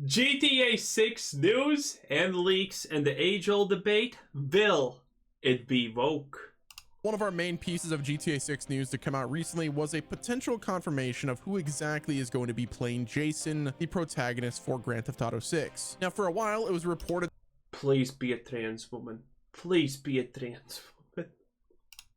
GTA 6 news and leaks and the age-old debate, will it be woke? One of our main pieces of GTA 6 news to come out recently was a potential confirmation of who exactly is going to be playing Jason, the protagonist for Grand Theft Auto 6. Now, for a while, it was reported Please be a trans woman. Please be a trans woman.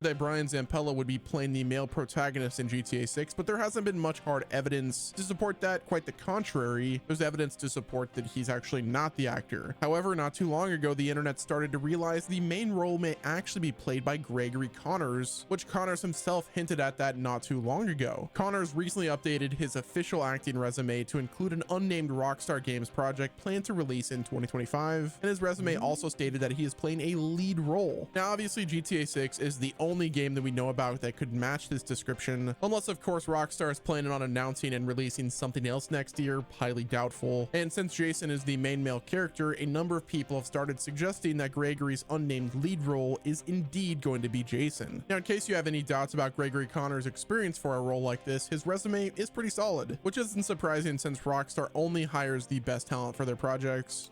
that Brian Zampella would be playing the male protagonist in GTA 6, but there hasn't been much hard evidence to support that. Quite the contrary, there's evidence to support that he's actually not the actor. However, not too long ago, the internet started to realize the main role may actually be played by Gregory Connors, which Connors himself hinted at that not too long ago. Connors recently updated his official acting resume to include an unnamed Rockstar Games project planned to release in 2025, and his resume also stated that he is playing a lead role. Now, obviously, GTA 6 is the only game that we know about that could match this description, unless of course Rockstar is planning on announcing and releasing something else next year, highly doubtful. And since Jason is the main male character, a number of people have started suggesting that Gregory's unnamed lead role is indeed going to be Jason. Now, in case you have any doubts about Gregory Connors' experience for a role like this, his resume is pretty solid, which isn't surprising since Rockstar only hires the best talent for their projects.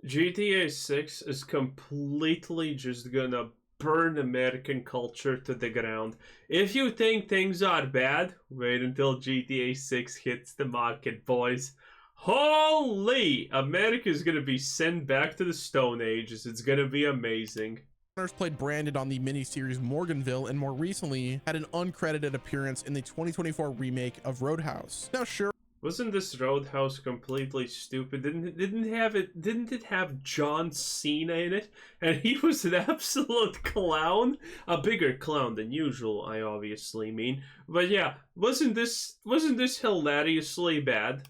GTA 6 is completely just gonna burn American culture to the ground. If you think things are bad, wait until GTA 6 hits the market, boys. Holy! America is gonna be sent back to the Stone Ages. It's gonna be amazing. Connors played Brandon on the miniseries Morganville, and more recently had an uncredited appearance in the 2024 remake of Roadhouse. Now, sure, Wasn't this Roadhouse completely stupid? Didn't it have John Cena in it? And he was an absolute clown? A bigger clown than usual, I obviously mean. But yeah, wasn't this hilariously bad?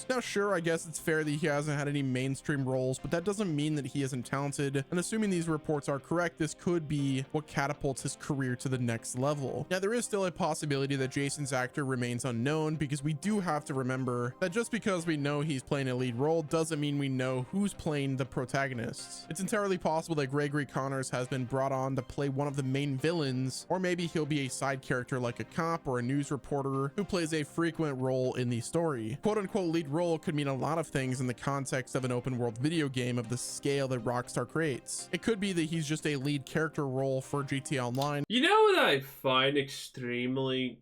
Now, sure, I guess it's fair that he hasn't had any mainstream roles, but that doesn't mean that he isn't talented. And assuming these reports are correct, this could be what catapults his career to the next level. Now, there is still a possibility that Jason's actor remains unknown, because we do have to remember that just because we know he's playing a lead role doesn't mean we know who's playing the protagonists. It's entirely possible that Gregory Connors has been brought on to play one of the main villains, or maybe he'll be a side character like a cop or a news reporter who plays a frequent role in the story. Quote unquote lead role could mean a lot of things in the context of an open world video game of the scale that Rockstar creates. It could be that he's just a lead character role for GTA Online. You know what I find extremely,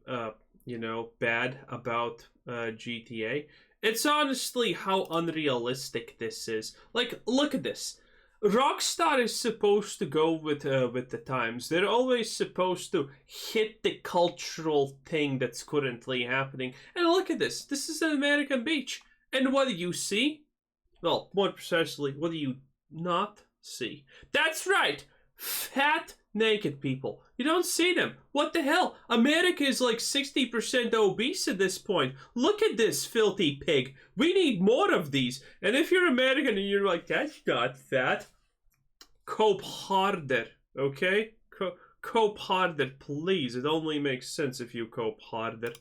bad about GTA? It's honestly how unrealistic this is. Like, look at this. Rockstar is supposed to go with the times. They're always supposed to hit the cultural thing that's currently happening. And look at this. This is an American beach. And what do you see? Well, more precisely, what do you not see? That's right. Fat, naked people. You don't see them. What the hell? America is like 60% obese at this point. Look at this filthy pig. We need more of these. And if you're American and you're like, that's not fat, cope harder, okay? Cope harder, please. It only makes sense if you cope harder.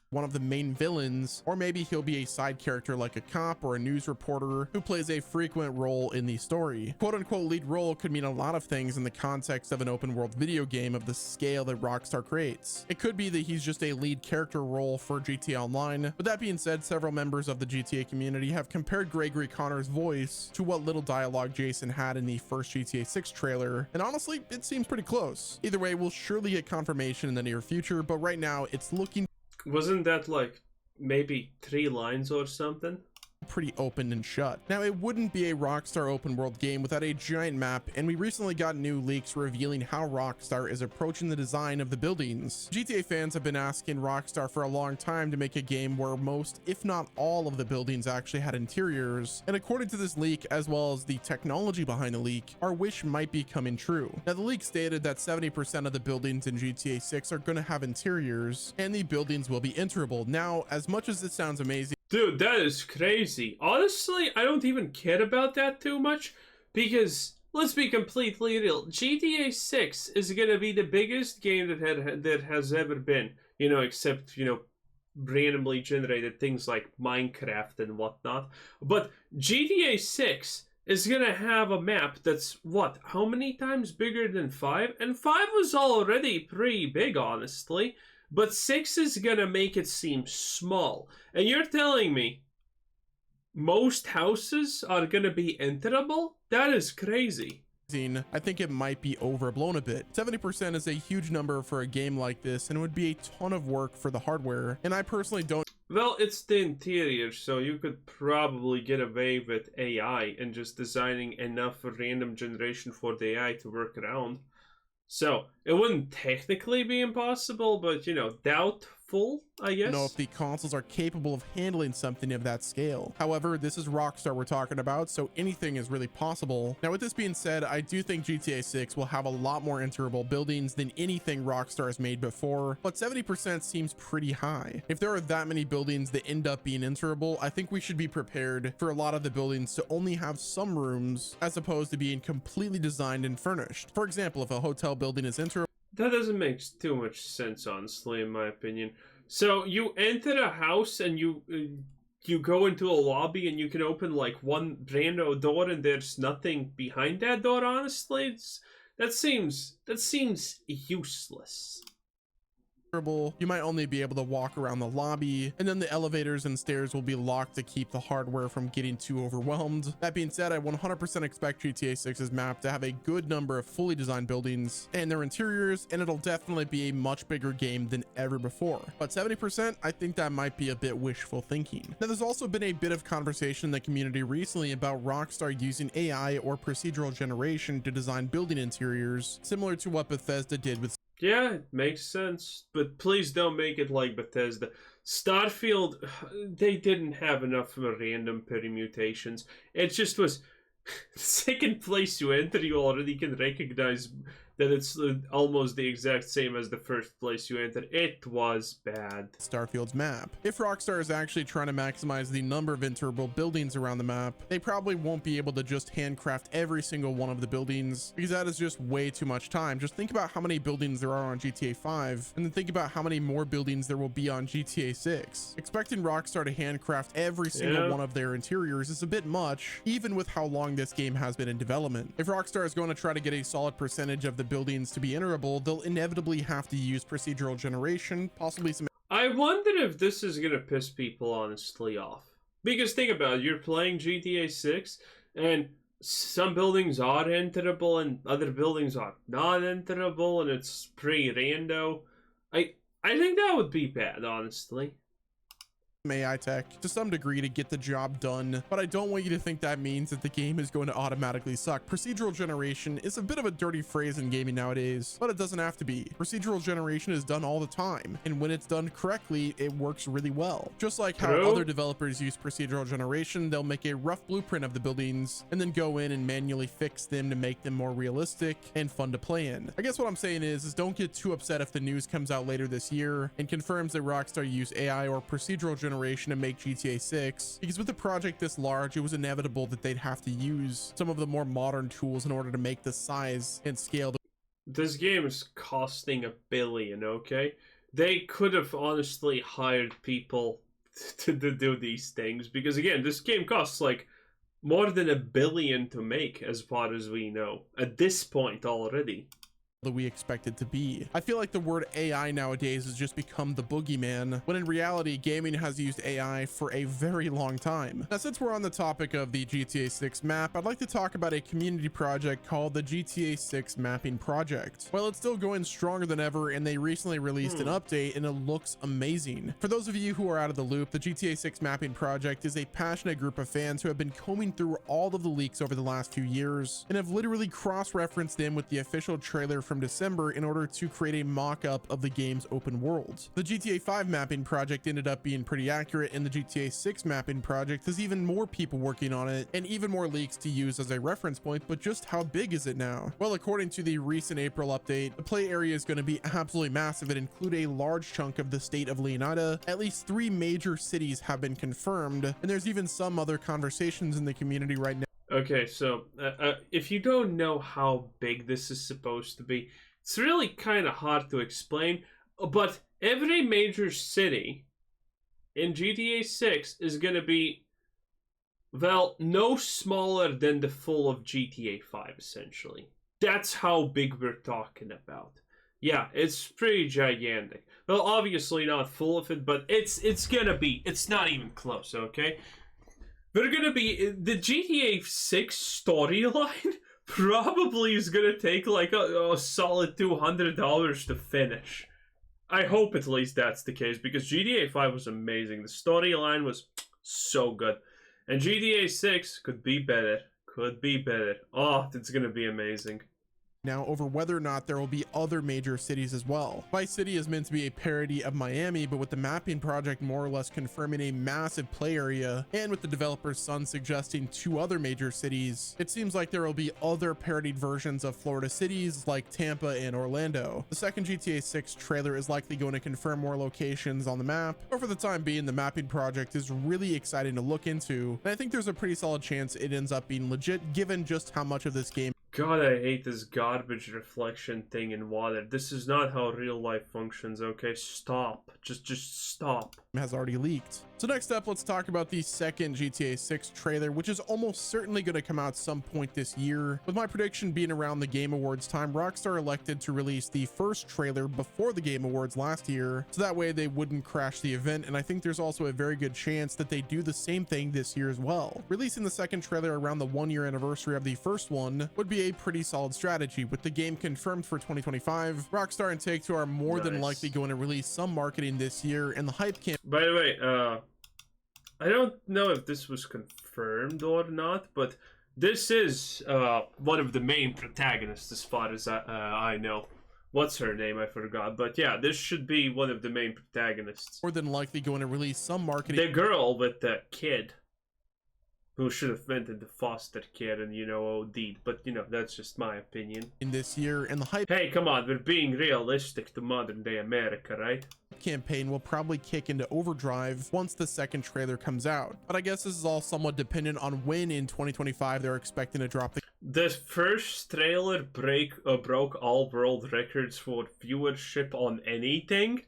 One of the main villains, or maybe he'll be a side character like a cop or a news reporter who plays a frequent role in the story. Quote unquote lead role could mean a lot of things in the context of an open world video game of the scale that Rockstar creates. It could be that he's just a lead character role for GTA Online. But that being said, several members of the GTA community have compared Gregory Connors' voice to what little dialogue Jason had in the first GTA 6 trailer, and honestly, it seems pretty close. Either way, we'll surely get confirmation in the near future, but right now it's looking Wasn't that like maybe 3 lines or something? pretty open and shut. Now, it wouldn't be a Rockstar open world game without a giant map, and we recently got new leaks revealing how Rockstar is approaching the design of the buildings. GTA fans have been asking Rockstar for a long time to make a game where most, if not all, of the buildings actually had interiors, and according to this leak, as well as the technology behind the leak, our wish might be coming true. Now, the leak stated that 70% of the buildings in GTA 6 are going to have interiors, and the buildings will be enterable. Now, as much as it sounds amazing, dude, that is crazy. Honestly, I don't even care about that too much, because let's be completely real. GTA 6 is gonna be the biggest game that has ever been, except, randomly generated things like Minecraft and whatnot. But GTA 6 is gonna have a map that's, what, how many times bigger than 5? And 5 was already pretty big, honestly. But 6 is gonna make it seem small. And you're telling me most houses are gonna be enterable? That is crazy. I think it might be overblown a bit. 70% is a huge number for a game like this, and it would be a ton of work for the hardware, and I personally don't. Well, it's the interior, so you could probably get away with AI and just designing enough random generation for the AI to work around. So, it wouldn't technically be impossible, but, you know, doubtful, I guess. Know if the consoles are capable of handling something of that scale. However, this is Rockstar we're talking about, so anything is really possible. Now, with this being said, I do think GTA 6 will have a lot more enterable buildings than anything Rockstar has made before, but 70% seems pretty high. If there are that many buildings that end up being enterable, I think we should be prepared for a lot of the buildings to only have some rooms as opposed to being completely designed and furnished. For example, if a hotel building is enterable, that doesn't make too much sense, honestly, in my opinion. So you enter a house and you go into a lobby and you can open like one random door and there's nothing behind that door. Honestly, that seems useless. you might only be able to walk around the lobby, and then the elevators and stairs will be locked to keep the hardware from getting too overwhelmed. That being said, I 100% expect GTA 6's map to have a good number of fully designed buildings and their interiors, and it'll definitely be a much bigger game than ever before. But 70%, I think that might be a bit wishful thinking. Now, there's also been a bit of conversation in the community recently about Rockstar using AI or procedural generation to design building interiors, similar to what Bethesda did with. Yeah, it makes sense, but please don't make it like Bethesda. Starfield, they didn't have enough random permutations. It just was the second place you enter, you already can recognize that it's almost the exact same as the first place you entered. It was bad. Starfield's map. If Rockstar is actually trying to maximize the number of enterable buildings around the map, they probably won't be able to just handcraft every single one of the buildings, because that is just way too much time. Just think about how many buildings there are on GTA 5, and then think about how many more buildings there will be on GTA 6. Expecting Rockstar to handcraft every single one of their interiors is a bit much, even with how long this game has been in development. If Rockstar is going to try to get a solid percentage of the buildings to be enterable, they'll inevitably have to use procedural generation, possibly some. I wonder if this is gonna piss people honestly off. Because think about it, you're playing GTA 6 and some buildings are enterable and other buildings are not enterable and it's pretty rando. I think that would be bad, honestly. AI tech to some degree to get the job done, but I don't want you to think that means that the game is going to automatically suck. Procedural generation is a bit of a dirty phrase in gaming nowadays, but it doesn't have to be. Procedural generation is done all the time, and when it's done correctly, it works really well. Just like how other developers use procedural generation, they'll make a rough blueprint of the buildings and then go in and manually fix them to make them more realistic and fun to play in. I guess what I'm saying is don't get too upset if the news comes out later this year and confirms that Rockstar used AI or procedural generation to make GTA 6, because with a project this large, it was inevitable that they'd have to use some of the more modern tools in order to make the size and scale. This game is costing $1 billion, okay? They could have honestly hired people to do these things, because again, this game costs like more than $1 billion to make, as far as we know, at this point already. That we expect it to be. I feel like the word AI nowadays has just become the boogeyman, when in reality, gaming has used AI for a very long time. Now, since we're on the topic of the GTA 6 map, I'd like to talk about a community project called the GTA 6 Mapping Project. Well, it's still going stronger than ever, and they recently released an update, and it looks amazing. For those of you who are out of the loop, the GTA 6 Mapping Project is a passionate group of fans who have been combing through all of the leaks over the last few years, and have literally cross-referenced them with the official trailer from December in order to create a mock-up of the game's open world. The GTA 5 mapping project ended up being pretty accurate, and the GTA 6 mapping project has even more people working on it and even more leaks to use as a reference point, but just how big is it now? Well, according to the recent April update, the play area is going to be absolutely massive and include a large chunk of the state of Leonida. At least 3 major cities have been confirmed, and there's even some other conversations in the community right now. Okay, so if you don't know how big this is supposed to be, it's really kind of hard to explain, but every major city in GTA 6 is going to be, well, no smaller than the full of GTA 5, essentially. That's how big we're talking about. Yeah, it's pretty gigantic. Well, obviously not full of it, but it's gonna be. It's not even close, okay? They're gonna be the GTA 6 storyline. Probably is gonna take like a solid $200 to finish. I hope at least that's the case because GTA 5 was amazing. The storyline was so good, and GTA 6 could be better. Could be better. Oh, it's gonna be amazing. Now over whether or not there will be other major cities as well. Vice City is meant to be a parody of Miami, but with the mapping project more or less confirming a massive play area, and with the developer's son suggesting 2 other major cities, it seems like there will be other parodied versions of Florida cities like Tampa and Orlando. The second GTA 6 trailer is likely going to confirm more locations on the map, but for the time being, the mapping project is really exciting to look into, and I think there's a pretty solid chance it ends up being legit given just how much of this game. God, I hate this garbage reflection thing in water. This is not how real life functions, okay? Stop. Just stop. Has already leaked. So next up, let's talk about the second GTA 6 trailer, which is almost certainly going to come out some point this year. With my prediction being around the Game Awards time, Rockstar elected to release the first trailer before the Game Awards last year, so that way they wouldn't crash the event, and I think there's also a very good chance that they do the same thing this year as well. Releasing the second trailer around the 1-year anniversary of the first one would be a pretty solid strategy. With the game confirmed for 2025, Rockstar and Take-Two are more than likely going to release some marketing this year, and the hype camp. By the way, I don't know if this was confirmed or not, but this is one of the main protagonists as far as I know. What's her name? I forgot. But yeah, this should be one of the main protagonists. More than likely going to release some marketing. The girl with the kid who should have went into foster care and, you know, OD'd. But, you know, that's just my opinion. In this year, and the hype. Hey, come on, we're being realistic to modern day America, right? Campaign will probably kick into overdrive once the second trailer comes out, but I guess this is all somewhat dependent on when in 2025 they're expecting to drop the first trailer broke all world records for viewership on anything.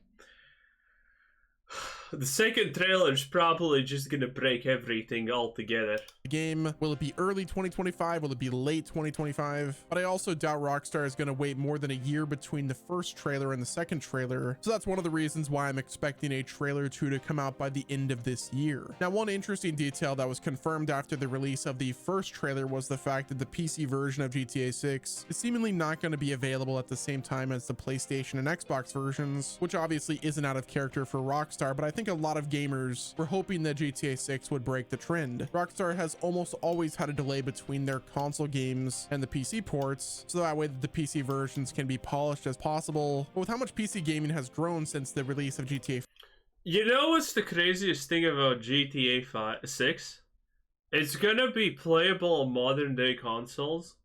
The second trailer is probably just gonna break everything altogether. The game, will it be early 2025? Will it be late 2025? But I also doubt Rockstar is going to wait more than a year between the first trailer and the second trailer. So that's one of the reasons why I'm expecting a trailer 2 to come out by the end of this year. Now, one interesting detail that was confirmed after the release of the first trailer was the fact that the PC version of GTA 6 is seemingly not going to be available at the same time as the PlayStation and Xbox versions, which obviously isn't out of character for Rockstar, but I think a lot of gamers were hoping that GTA 6 would break the trend. Rockstar has almost always had a delay between their console games and the PC ports, so that way the PC versions can be polished as possible. But with how much PC gaming has grown since the release of GTA, you know what's the craziest thing about GTA 6? It's gonna be playable on modern day consoles.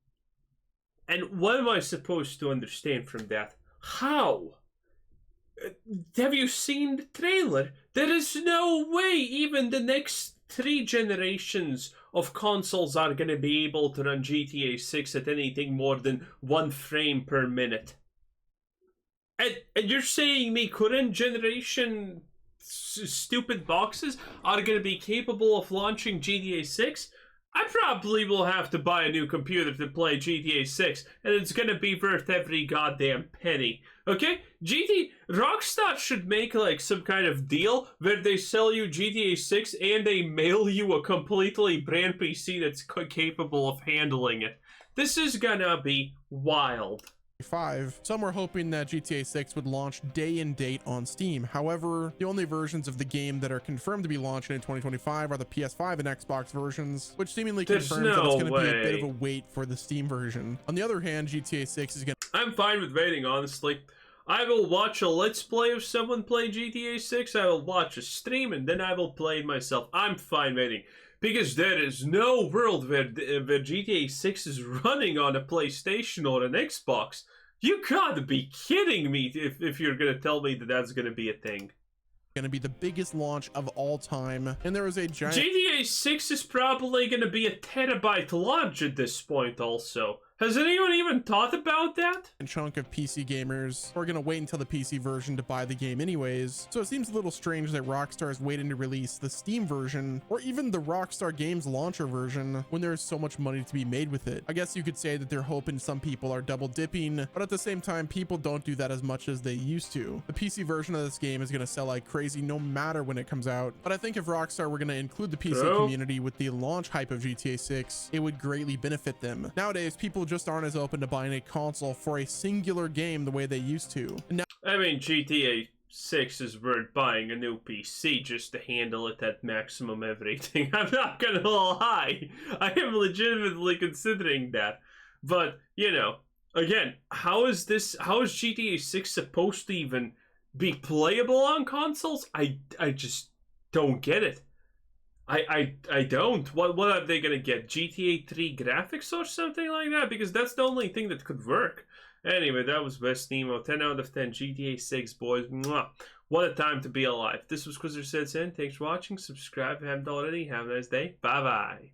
And what am I supposed to understand from that? How? Have you seen the trailer? There is no way even the next 3 generations of consoles are going to be able to run GTA 6 at anything more than 1 frame per minute. And you're saying me current generation stupid boxes are going to be capable of launching GTA 6? I probably will have to buy a new computer to play GTA 6, and it's gonna be worth every goddamn penny. Okay? Rockstar should make like some kind of deal where they sell you GTA 6 and they mail you a completely brand PC that's capable of handling it. This is gonna be wild. 5. Some were hoping that GTA 6 would launch day and date on Steam. However, the only versions of the game that are confirmed to be launching in 2025 are the PS5 and Xbox versions, which seemingly confirms that it's going to be a bit of a wait for the Steam version. On the other hand, GTA 6 is going to... I'm fine with waiting, honestly. I will watch a Let's Play of someone play GTA 6, I will watch a stream, and then I will play it myself. I'm fine waiting. Because there is no world where GTA 6 is running on a PlayStation or an Xbox. You gotta be kidding me if you're gonna tell me that that's gonna be a thing. Gonna be the biggest launch of all time, and there was a giant... GTA 6 is probably gonna be a terabyte large at this point also. Has anyone even thought about that? chunk of PC gamers are gonna wait until the PC version to buy the game anyways, so it seems a little strange that Rockstar is waiting to release the Steam version or even the Rockstar Games launcher version when there's so much money to be made with it. I guess you could say that they're hoping some people are double dipping, but at the same time, people don't do that as much as they used to. The PC version of this game is gonna sell like crazy no matter when it comes out, but I think if Rockstar were gonna include the PC community with the launch hype of GTA 6, it would greatly benefit them. Nowadays, people just aren't as open to buying a console for a singular game the way they used to. Now, I mean, GTA 6 is worth buying a new PC just to handle it at maximum everything. I'm not gonna lie. I am legitimately considering that. But, you know, again, how is GTA 6 supposed to even be playable on consoles? I just don't get it. I don't. What are they gonna get? GTA 3 graphics or something like that? Because that's the only thing that could work. Anyway, that was West Nemo. 10 out of 10. GTA 6, boys. Mwah. What a time to be alive. This was Quizzer Said Sin. Thanks for watching. Subscribe if you haven't already. Have a nice day. Bye-bye.